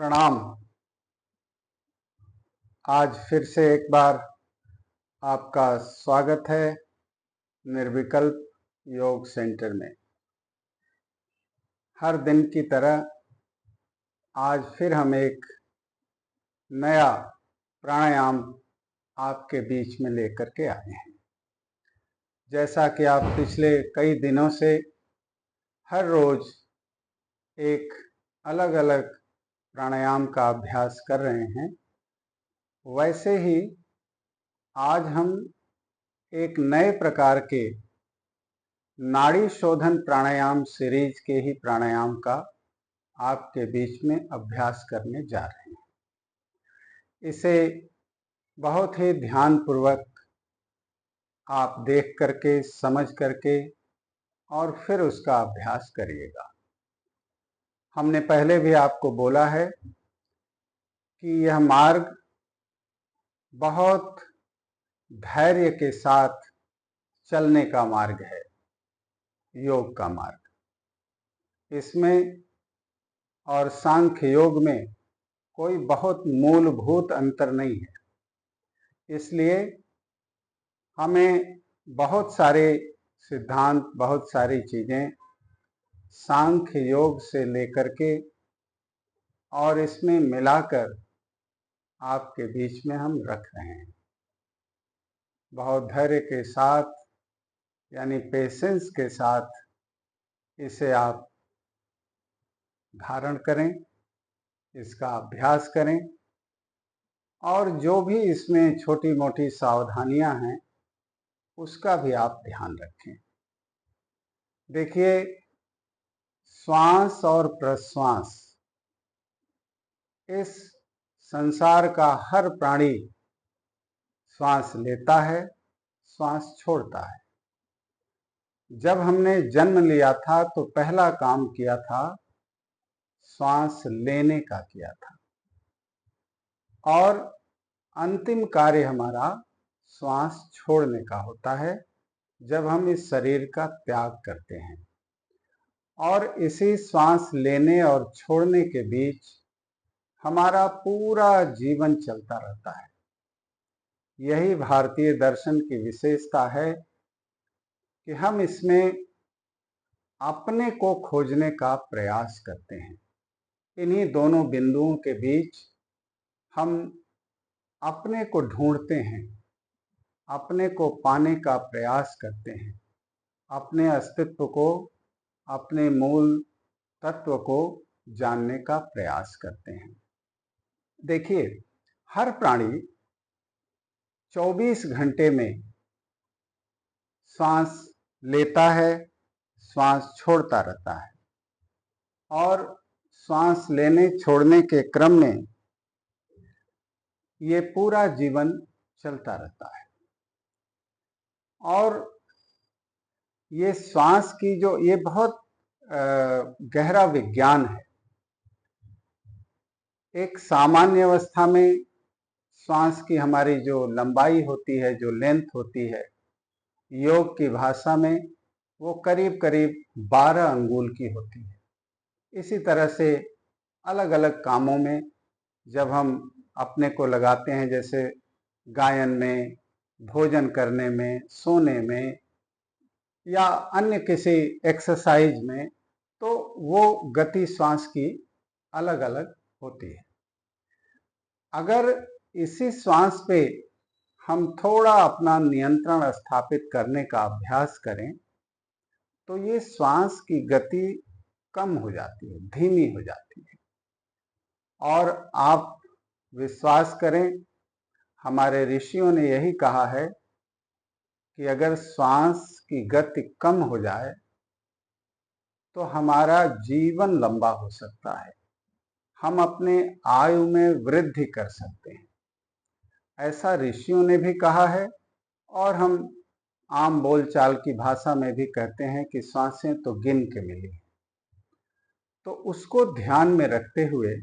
प्रणाम। आज फिर से एक बार आपका स्वागत है निर्विकल्प योग सेंटर में। हर दिन की तरह आज फिर हम एक नया प्राणायाम आपके बीच में लेकर के आए हैं। जैसा कि आप पिछले कई दिनों से हर रोज एक अलग अलग प्राणायाम का अभ्यास कर रहे हैं, वैसे ही आज हम एक नए प्रकार के नाड़ी शोधन प्राणायाम सीरीज के ही प्राणायाम का आपके बीच में अभ्यास करने जा रहे हैं। इसे बहुत ही ध्यानपूर्वक आप देख करके, समझ करके और फिर उसका अभ्यास करिएगा। हमने पहले भी आपको बोला है कि यह मार्ग बहुत धैर्य के साथ चलने का मार्ग है, योग का मार्ग। इसमें और सांख्य योग में कोई बहुत मूलभूत अंतर नहीं है। इसलिए हमें बहुत सारे सिद्धांत, बहुत सारी चीजें सांख्य योग से लेकर के और इसमें मिलाकर आपके बीच में हम रख रहे हैं। बहुत धैर्य के साथ, यानी पेशेंस के साथ इसे आप धारण करें, इसका अभ्यास करें और जो भी इसमें छोटी मोटी सावधानियां हैं उसका भी आप ध्यान रखें। देखिए, श्वास और प्रश्वास, इस संसार का हर प्राणी श्वास लेता है, श्वास छोड़ता है। जब हमने जन्म लिया था तो पहला काम किया था, श्वास लेने का किया था, और अंतिम कार्य हमारा श्वास छोड़ने का होता है जब हम इस शरीर का त्याग करते हैं। और इसी श्वास लेने और छोड़ने के बीच हमारा पूरा जीवन चलता रहता है। यही भारतीय दर्शन की विशेषता है कि हम इसमें अपने को खोजने का प्रयास करते हैं। इन्हीं दोनों बिंदुओं के बीच हम अपने को ढूंढते हैं, अपने को पाने का प्रयास करते हैं, अपने अस्तित्व को, अपने मूल तत्व को जानने का प्रयास करते हैं। देखिए, हर प्राणी 24 घंटे में श्वास लेता है, श्वास छोड़ता रहता है, और श्वास लेने छोड़ने के क्रम में ये पूरा जीवन चलता रहता है। और ये श्वास की जो ये बहुत गहरा विज्ञान है। एक सामान्य अवस्था में श्वास की हमारी जो लंबाई होती है, जो लेंथ होती है, योग की भाषा में वो करीब करीब 12 अंगुल की होती है। इसी तरह से अलग अलग कामों में जब हम अपने को लगाते हैं, जैसे गायन में, भोजन करने में, सोने में या अन्य किसी एक्सरसाइज में, तो वो गति श्वास की अलग अलग होती है। अगर इसी श्वास पे हम थोड़ा अपना नियंत्रण स्थापित करने का अभ्यास करें तो ये श्वास की गति कम हो जाती है, धीमी हो जाती है। और आप विश्वास करें, हमारे ऋषियों ने यही कहा है कि अगर श्वास की गति कम हो जाए तो हमारा जीवन लंबा हो सकता है, हम अपने आयु में वृद्धि कर सकते हैं। ऐसा ऋषियों ने भी कहा है और हम आम बोलचाल की भाषा में भी कहते हैं कि सांसें तो गिन के मिली। तो उसको ध्यान में रखते हुए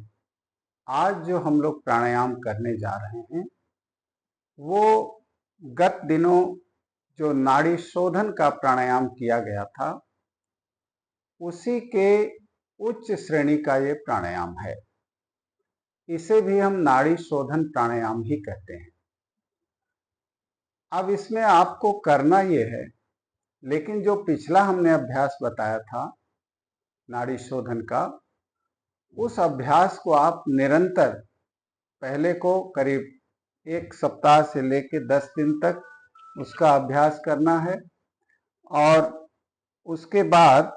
आज जो हम लोग प्राणायाम करने जा रहे हैं वो गत दिनों जो नाड़ी शोधन का प्राणायाम किया गया था उसी के उच्च श्रेणी का ये प्राणायाम है। इसे भी हम नाड़ी शोधन प्राणायाम ही कहते हैं। अब इसमें आपको करना ये है, लेकिन जो पिछला हमने अभ्यास बताया था नाड़ी शोधन का, उस अभ्यास को आप निरंतर, पहले को करीब 1 सप्ताह से लेकर 10 दिन तक उसका अभ्यास करना है, और उसके बाद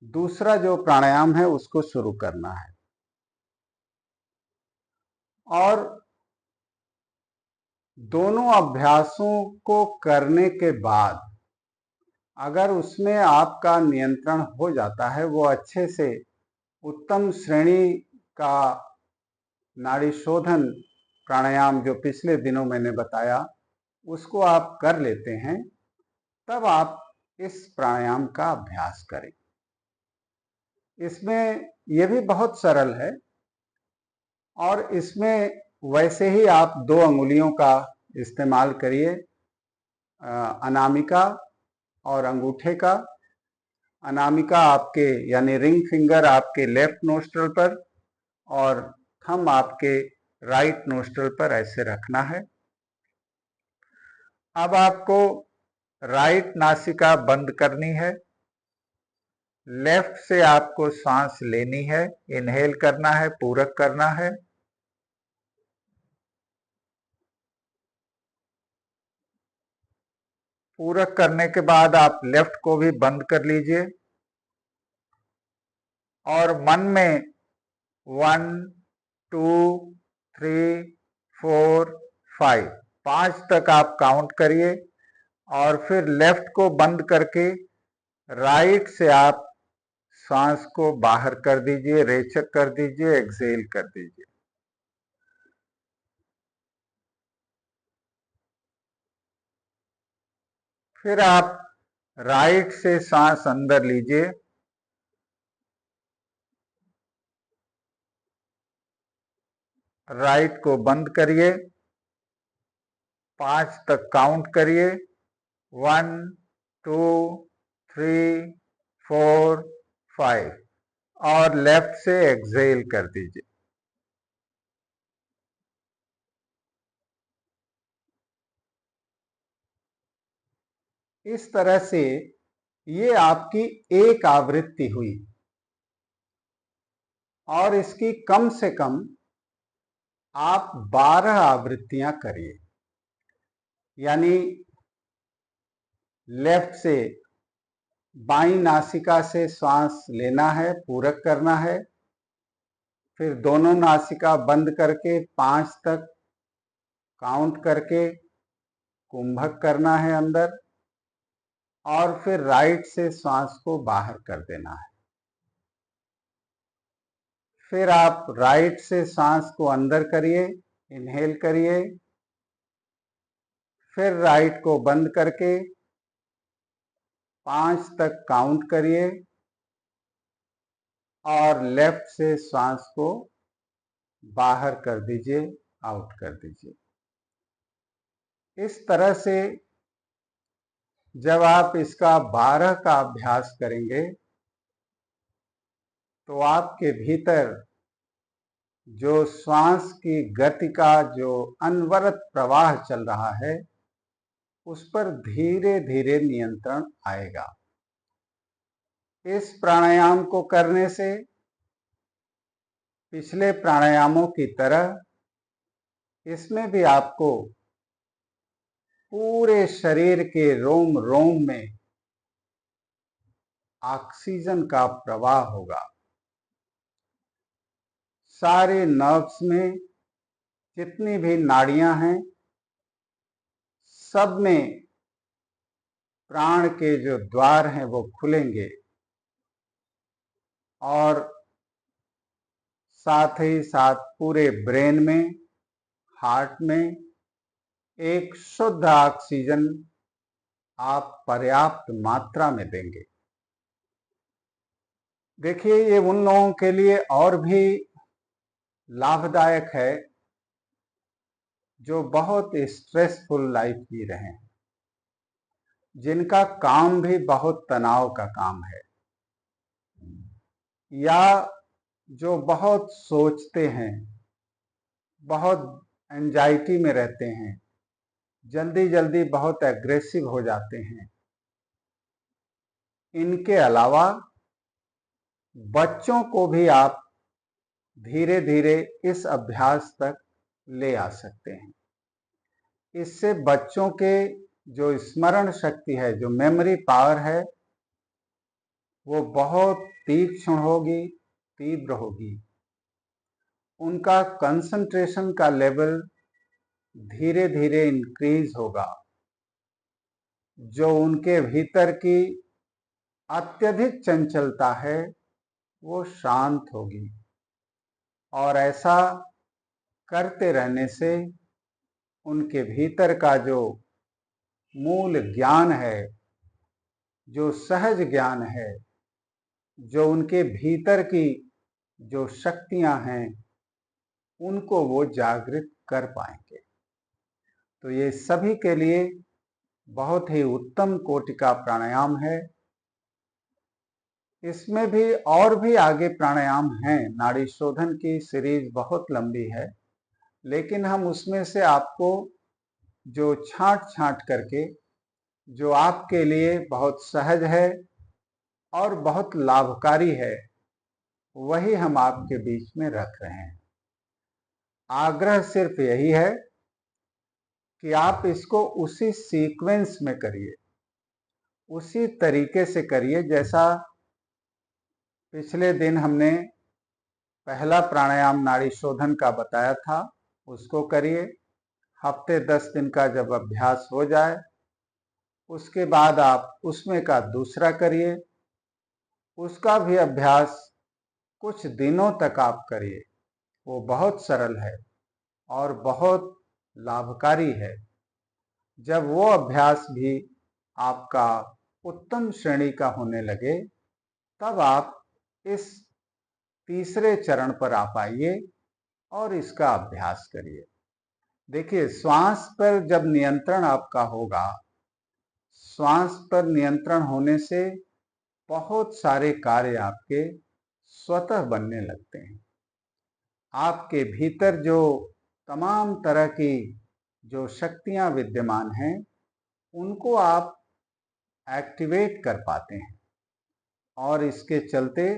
दूसरा जो प्राणायाम है उसको शुरू करना है। और दोनों अभ्यासों को करने के बाद अगर उसमें आपका नियंत्रण हो जाता है, वो अच्छे से उत्तम श्रेणी का नाड़ी शोधन प्राणायाम जो पिछले दिनों मैंने बताया उसको आप कर लेते हैं, तब आप इस प्राणायाम का अभ्यास करें। इसमें यह भी बहुत सरल है, और इसमें वैसे ही आप 2 अंगुलियों का इस्तेमाल करिए, अनामिका और अंगूठे का। अनामिका आपके यानी रिंग फिंगर आपके लेफ्ट नोस्ट्रल पर, और थंब आपके राइट नोस्ट्रल पर ऐसे रखना है। अब आपको राइट नासिका बंद करनी है, लेफ्ट से आपको सांस लेनी है, इनहेल करना है, पूरक करना है। पूरक करने के बाद आप लेफ्ट को भी बंद कर लीजिए, और मन में 1 2 3 4 5 5 तक आप काउंट करिए, और फिर लेफ्ट को बंद करके राइट से आप सांस को बाहर कर दीजिए, रेचक कर दीजिए, एक्सेल कर दीजिए। फिर आप राइट से सांस अंदर लीजिए, राइट को बंद करिए, 5 तक काउंट करिए, 1 2 3 4 5, और लेफ्ट से एक्सेल कर दीजिए। इस तरह से ये आपकी एक आवृत्ति हुई, और इसकी कम से कम आप 12 आवृत्तियां करिए। यानी लेफ्ट से बाईं नासिका से श्वास लेना है, पूरक करना है, फिर दोनों नासिका बंद करके 5 तक काउंट करके कुंभक करना है अंदर, और फिर राइट से श्वास को बाहर कर देना है। फिर आप राइट से सांस को अंदर करिए, इनहेल करिए, फिर राइट को बंद करके 5 तक काउंट करिए, और लेफ्ट से सांस को बाहर कर दीजिए, आउट कर दीजिए। इस तरह से जब आप इसका 12 का अभ्यास करेंगे, तो आपके भीतर जो श्वास की गति का जो अनवरत प्रवाह चल रहा है, उस पर धीरे धीरे नियंत्रण आएगा। इस प्राणायाम को करने से पिछले प्राणायामों की तरह इसमें भी आपको पूरे शरीर के रोम रोम में ऑक्सीजन का प्रवाह होगा। सारे नर्व्स में जितनी भी नाड़ियां हैं, सब में प्राण के जो द्वार हैं वो खुलेंगे, और साथ ही साथ पूरे ब्रेन में, हार्ट में एक शुद्ध ऑक्सीजन आप पर्याप्त मात्रा में देंगे। देखिए, ये उन लोगों के लिए और भी लाभदायक है जो बहुत स्ट्रेसफुल लाइफ जी रहे हैं, जिनका काम भी बहुत तनाव का काम है, या जो बहुत सोचते हैं, बहुत एंजाइटी में रहते हैं, जल्दी जल्दी बहुत एग्रेसिव हो जाते हैं, इनके अलावा बच्चों को भी आप धीरे धीरे इस अभ्यास तक ले आ सकते हैं। इससे बच्चों के जो स्मरण शक्ति है, जो मेमोरी पावर है, वो बहुत तीक्ष्ण होगी, तीव्र होगी। उनका कंसंट्रेशन का लेवल धीरे धीरे इंक्रीज होगा। जो उनके भीतर की अत्यधिक चंचलता है वो शांत होगी। और ऐसा करते रहने से उनके भीतर का जो मूल ज्ञान है, जो सहज ज्ञान है, जो उनके भीतर की जो शक्तियां हैं, उनको वो जागृत कर पाएंगे। तो ये सभी के लिए बहुत ही उत्तम कोटि का प्राणायाम है। इसमें भी और भी आगे प्राणायाम हैं। नाड़ी शोधन की सीरीज बहुत लंबी है, लेकिन हम उसमें से आपको जो छांट छांट करके, जो आपके लिए बहुत सहज है और बहुत लाभकारी है, वही हम आपके बीच में रख रहे हैं। आग्रह सिर्फ यही है कि आप इसको उसी सीक्वेंस में करिए, उसी तरीके से करिए जैसा पिछले दिन हमने पहला प्राणायाम नाड़ी शोधन का बताया था, उसको करिए। हफ्ते 10 दिन का जब अभ्यास हो जाए, उसके बाद आप उसमें का दूसरा करिए। उसका भी अभ्यास कुछ दिनों तक आप करिए। वो बहुत सरल है और बहुत लाभकारी है। जब वो अभ्यास भी आपका उत्तम श्रेणी का होने लगे, तब आप इस तीसरे चरण पर आप आइए और इसका अभ्यास करिए। देखिए, श्वास पर जब नियंत्रण आपका होगा, श्वास पर नियंत्रण होने से बहुत सारे कार्य आपके स्वतः बनने लगते हैं। आपके भीतर जो तमाम तरह की जो शक्तियां विद्यमान हैं, उनको आप एक्टिवेट कर पाते हैं और इसके चलते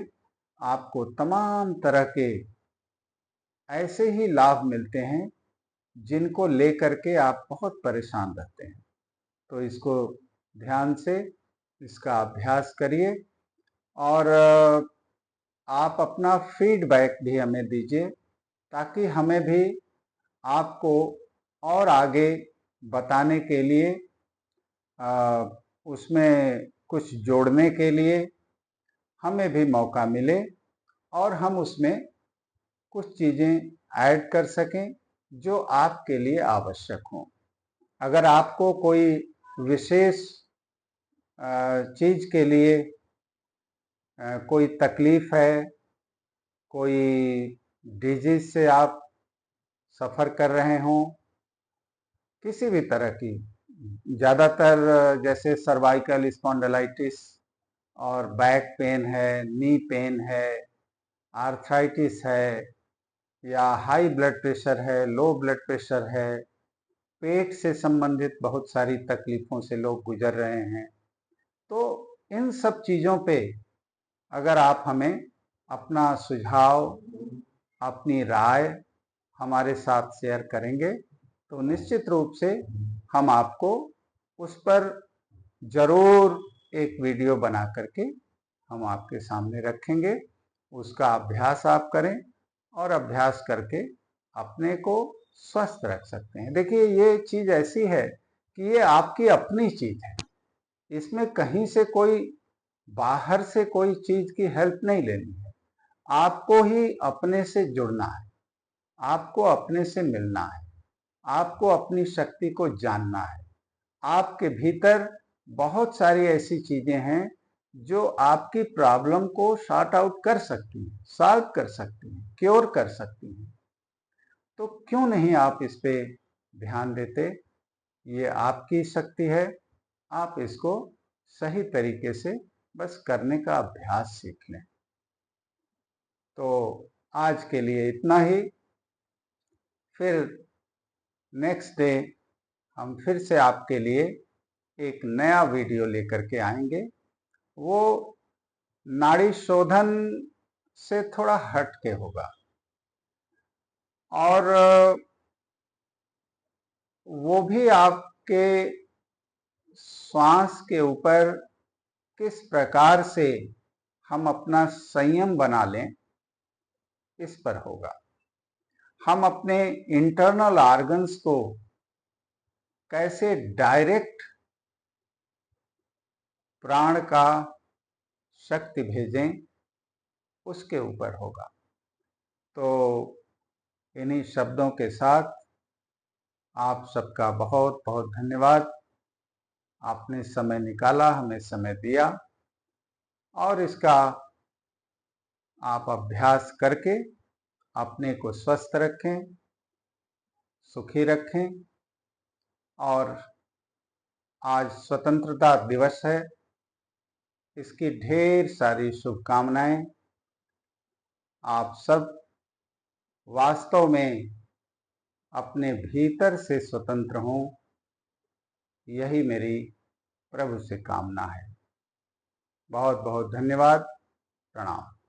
आपको तमाम तरह के ऐसे ही लाभ मिलते हैं जिनको लेकर के आप बहुत परेशान रहते हैं। तो इसको ध्यान से इसका अभ्यास करिए और आप अपना फीडबैक भी हमें दीजिए, ताकि हमें भी आपको और आगे बताने के लिए, उसमें कुछ जोड़ने के लिए हमें भी मौका मिले और हम उसमें कुछ चीज़ें ऐड कर सकें जो आपके लिए आवश्यक हों। अगर आपको कोई विशेष चीज़ के लिए कोई तकलीफ है, कोई डिजीज से आप सफ़र कर रहे हों, किसी भी तरह की, ज़्यादातर जैसे सर्वाइकल स्पॉन्डिलाइटिस और बैक पेन है, नी पेन है, आर्थराइटिस है, या हाई ब्लड प्रेशर है, लो ब्लड प्रेशर है, पेट से संबंधित बहुत सारी तकलीफ़ों से लोग गुजर रहे हैं, तो इन सब चीज़ों पे अगर आप हमें अपना सुझाव, अपनी राय हमारे साथ शेयर करेंगे, तो निश्चित रूप से हम आपको उस पर ज़रूर एक वीडियो बना करके हम आपके सामने रखेंगे। उसका अभ्यास आप करें और अभ्यास करके अपने को स्वस्थ रख सकते हैं। देखिए, ये चीज़ ऐसी है कि ये आपकी अपनी चीज़ है। इसमें कहीं से कोई बाहर से कोई चीज़ की हेल्प नहीं लेनी है। आपको ही अपने से जुड़ना है, आपको अपने से मिलना है, आपको अपनी शक्ति को जानना है। आपके भीतर बहुत सारी ऐसी चीजें हैं जो आपकी प्रॉब्लम को सॉर्ट आउट कर सकती हैं, सॉल्व कर सकती हैं, क्योर कर सकती हैं। तो क्यों नहीं आप इस पे ध्यान देते? ये आपकी शक्ति है। आप इसको सही तरीके से बस करने का अभ्यास सीख लें। तो आज के लिए इतना ही। फिर नेक्स्ट डे हम फिर से आपके लिए एक नया वीडियो लेकर के आएंगे। वो नाड़ी शोधन से थोड़ा हट के होगा और वो भी आपके श्वास के ऊपर किस प्रकार से हम अपना संयम बना लें, इस पर होगा। हम अपने इंटरनल ऑर्गन्स को कैसे डायरेक्ट प्राण का शक्ति भेजें, उसके ऊपर होगा। तो इन्हीं शब्दों के साथ आप सबका बहुत बहुत धन्यवाद। आपने समय निकाला, हमें समय दिया और इसका आप अभ्यास करके अपने को स्वस्थ रखें, सुखी रखें। और आज स्वतंत्रता दिवस है, इसकी ढेर सारी शुभकामनाएं। आप सब वास्तव में अपने भीतर से स्वतंत्र हों, यही मेरी प्रभु से कामना है। बहुत बहुत धन्यवाद। प्रणाम।